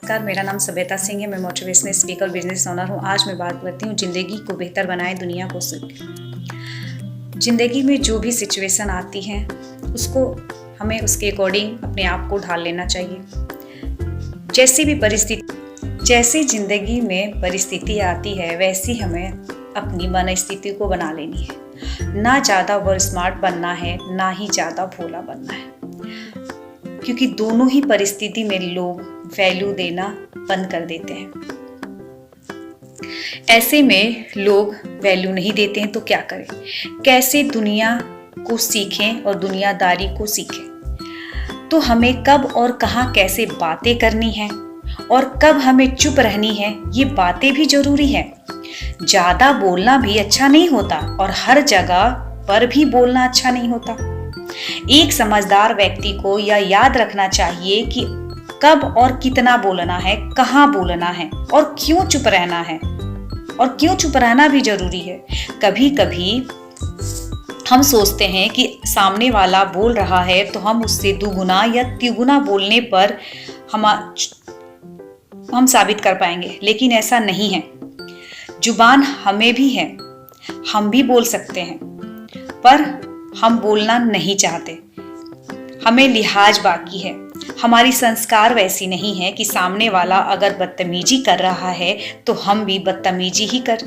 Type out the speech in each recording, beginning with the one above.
नमस्कार, मेरा नाम सभ्यता सिंह है। मैं मोटिवेशनल स्पीकर, बिजनेस ओनर हूँ। आज मैं बात करती हूँ ज़िंदगी को बेहतर बनाए, दुनिया को सुख। ज़िंदगी में जो भी सिचुएशन आती है उसको हमें उसके अकॉर्डिंग अपने आप को ढाल लेना चाहिए। जैसी ज़िंदगी में परिस्थिति आती है वैसी हमें अपनी मन स्थिति को बना लेनी है। ना ज़्यादा वर्ड स्मार्ट बनना है, ना ही ज़्यादा भोला बनना है, क्योंकि दोनों ही परिस्थिति में लोग वैल्यू देना बंद कर देते हैं। ऐसे में लोग वैल्यू नहीं देते हैं तो क्या करें? कैसे दुनिया को सीखें और दुनियादारी को सीखें? तो हमें कब और कहाँ कैसे बातें करनी है और कब हमें चुप रहनी है, ये बातें भी जरूरी है। ज्यादा बोलना भी अच्छा नहीं होता और हर जगह पर भी बोलना अच्छा नहीं होता। एक समझदार व्यक्ति को यह याद रखना चाहिए कि कब और कितना बोलना है, कहाँ बोलना है और क्यों चुप रहना है, और क्यों चुप रहना भी जरूरी है। कभी कभी हम सोचते हैं कि सामने वाला बोल रहा है तो हम उससे दुगुना या तिगुना बोलने पर हम साबित कर पाएंगे, लेकिन ऐसा नहीं है। जुबान हमें भी है, हम भी बोल सकते हैं, पर हम बोलना नहीं चाहते। हमें लिहाज बाकी है। हमारी संस्कार वैसी नहीं है कि सामने वाला अगर बदतमीजी कर रहा है तो हम भी बदतमीजी ही कर।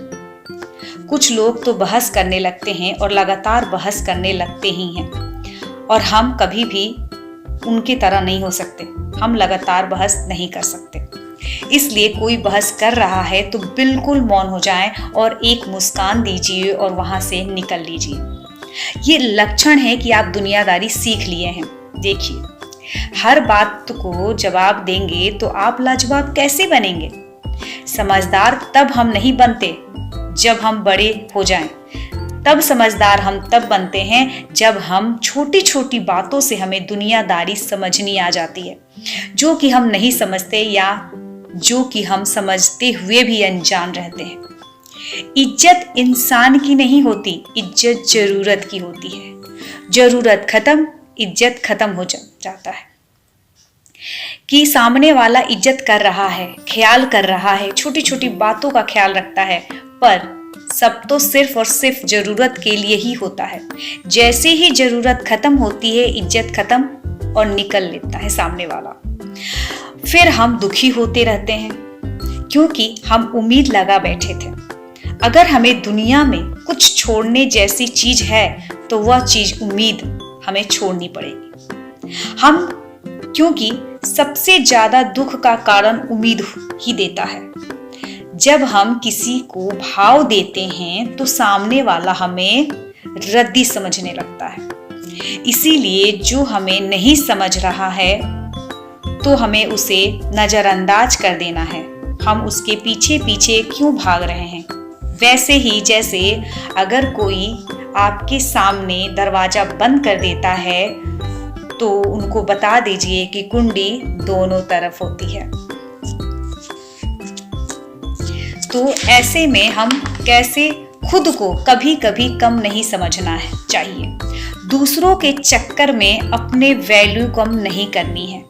कुछ लोग तो बहस करने लगते हैं और लगातार बहस करने लगते ही हैं, और हम कभी भी उनकी तरह नहीं हो सकते। हम लगातार बहस नहीं कर सकते। इसलिए कोई बहस कर रहा है तो बिल्कुल मौन हो जाएं और एक मुस्कान दीजिए और वहां से निकल लीजिए। ये लक्षण है कि आप दुनियादारी सीख लिए हैं। देखिए, हर बात को जवाब देंगे तो आप लाजवाब कैसे बनेंगे? समझदार तब हम नहीं बनते जब हम बड़े हो जाएं। तब समझदार हम तब बनते हैं जब हम छोटी छोटी बातों से हमें दुनियादारी समझनी आ जाती है, जो कि हम नहीं समझते या जो कि हम समझते हुए भी अनजान रहते हैं। इज्जत इंसान की नहीं होती, इज्जत जरूरत की होती है। जरूरत खत्म, इज्जत खत्म हो जाता है। कि सामने वाला इज्जत कर रहा है, ख्याल कर रहा है, छोटी छोटी बातों का ख्याल रखता है, पर सब तो सिर्फ और सिर्फ जरूरत के लिए ही होता है। जैसे ही जरूरत खत्म होती है, इज्जत खत्म और निकल लेता है सामने वाला। फिर हम दुखी होते रहते हैं, क्योंकि हम उम्मीद लगा बैठे थे। अगर हमें दुनिया में कुछ छोड़ने जैसी चीज है तो वह चीज उम्मीद हमें छोड़नी पड़ेगी। क्योंकि सबसे ज्यादा दुख का कारण उम्मीद ही देता है। जब हम किसी को भाव देते हैं तो सामने वाला हमें रद्दी समझने लगता है। इसीलिए जो हमें नहीं समझ रहा है तो हमें उसे नजरअंदाज कर देना है। हम उसके पीछे पीछे क्यों भाग रहे हैं? वैसे ही जैसे अगर कोई आपके सामने दरवाजा बंद कर देता है तो उनको बता दीजिए कि कुंडी दोनों तरफ होती है। तो ऐसे में हम कैसे खुद को कभी कभी कम नहीं समझना चाहिए। दूसरों के चक्कर में अपने वैल्यू कम नहीं करनी है,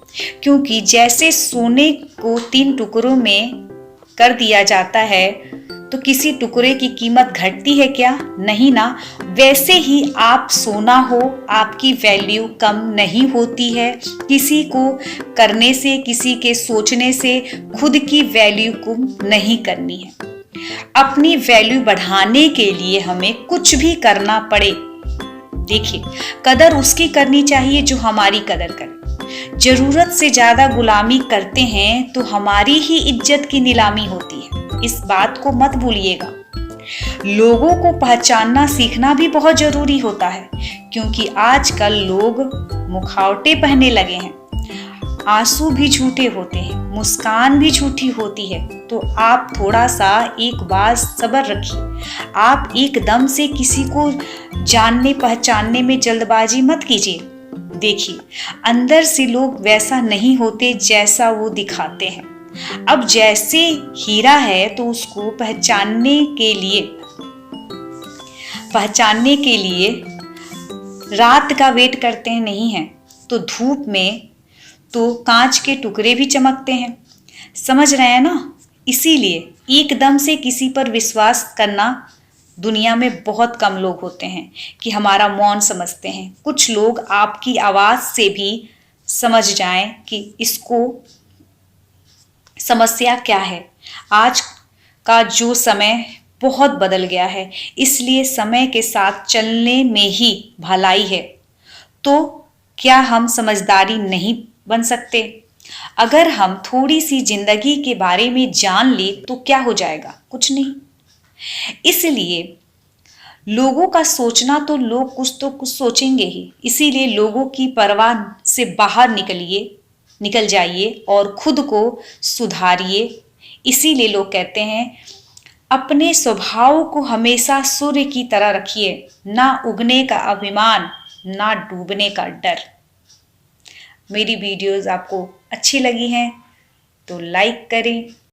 क्योंकि जैसे सोने को 3 टुकड़ों में कर दिया जाता है तो किसी टुकड़े की कीमत घटती है क्या? नहीं ना। वैसे ही आप सोना हो, आपकी वैल्यू कम नहीं होती है। किसी को करने से, किसी के सोचने से खुद की वैल्यू कम नहीं करनी है। अपनी वैल्यू बढ़ाने के लिए हमें कुछ भी करना पड़े। देखिए, कदर उसकी करनी चाहिए जो हमारी कदर करे। जरूरत से ज्यादा गुलामी करते हैं तो हमारी ही इज्जत की नीलामी होती है। इस बात को मत भूलिएगा। लोगों को पहचानना सीखना भी बहुत जरूरी होता है, क्योंकि आजकल लोग मुखौटे पहनने लगे हैं। आंसू भी झूठे होते हैं, मुस्कान भी झूठी होती है। तो आप थोड़ा सा एक बार सब्र रखिए। आप एकदम से किसी को जानने पहचानने में जल्दबाजी मत कीजिए। देखिए, अंदर से लोग वैसा नहीं होते जैसा वो दिखाते हैं। अब जैसे हीरा है तो उसको पहचानने के लिए रात का वेट करते हैं, नहीं है तो धूप में तो कांच के टुकड़े भी चमकते हैं। समझ रहे हैं ना? इसीलिए एकदम से किसी पर विश्वास करना दुनिया में बहुत कम लोग होते हैं कि हमारा मौन समझते हैं। कुछ लोग आपकी आवाज से भी समझ जाएं कि इसको समस्या क्या है। आज का जो समय बहुत बदल गया है, इसलिए समय के साथ चलने में ही भलाई है। तो क्या हम समझदारी नहीं बन सकते? अगर हम थोड़ी सी जिंदगी के बारे में जान ले तो क्या हो जाएगा? कुछ नहीं। इसलिए लोगों का सोचना तो लोग कुछ तो कुछ सोचेंगे ही, इसीलिए लोगों की परवाह से बाहर निकल जाइए और खुद को सुधारिए। इसीलिए लोग कहते हैं अपने स्वभाव को हमेशा सूर्य की तरह रखिए, ना उगने का अभिमान, ना डूबने का डर। मेरी वीडियोस आपको अच्छी लगी हैं तो लाइक करें,